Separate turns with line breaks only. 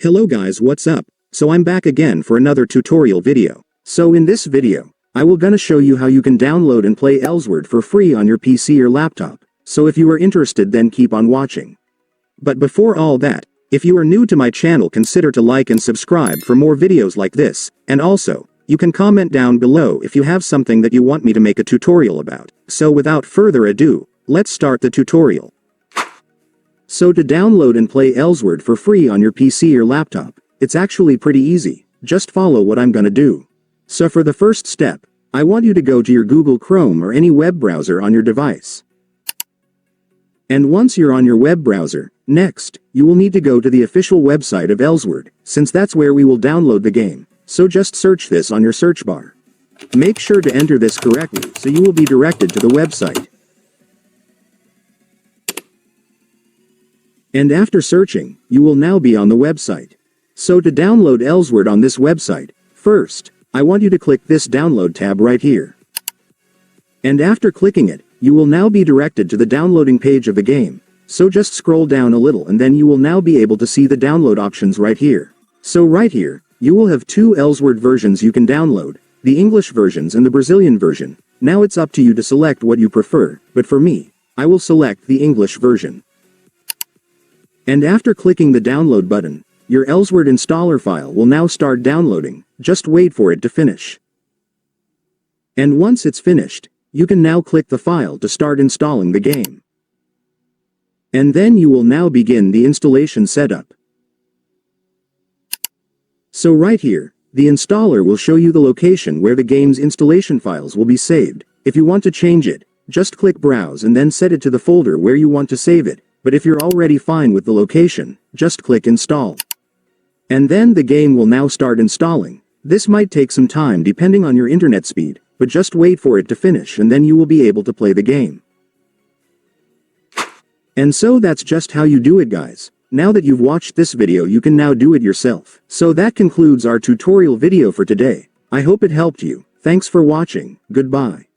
Hello guys, what's up? So I'm back again for another tutorial video. So in this video, I will gonna show you how you can download and play Elsword for free on your PC or laptop. So if you are interested, then keep on watching. But before all that, if you are new to my channel, consider to like and subscribe for more videos like this, and also, you can comment down below if you have something that you want me to make a tutorial about. So without further ado, let's start the tutorial. So to download and play Elsword for free on your PC or laptop, it's actually pretty easy. Just follow what I'm gonna do. So for the first step, I want you to go to your Google Chrome or any web browser on your device. And once you're on your web browser, next, you will need to go to the official website of Elsword, since that's where we will download the game. So just search this on your search bar. Make sure to enter this correctly so you will be directed to the website. And after searching, you will now be on the website. So to download Elsword on this website, first, I want you to click this download tab right here. And after clicking it, you will now be directed to the downloading page of the game. So just scroll down a little and then you will now be able to see the download options right here. So right here, you will have two Elsword versions you can download, the English versions and the Brazilian version. Now it's up to you to select what you prefer, but for me, I will select the English version. And after clicking the download button, your Elsword installer file will now start downloading. Just wait for it to finish. And once it's finished, you can now click the file to start installing the game. And then you will now begin the installation setup. So right here, the installer will show you the location where the game's installation files will be saved. If you want to change it, just click Browse and then set it to the folder where you want to save it. But if you're already fine with the location, just click Install. And then the game will now start installing. This might take some time depending on your internet speed, but just wait for it to finish and then you will be able to play the game. And so that's just how you do it, guys. Now that you've watched this video, you can now do it yourself. So that concludes our tutorial video for today. I hope it helped you. Thanks for watching. Goodbye.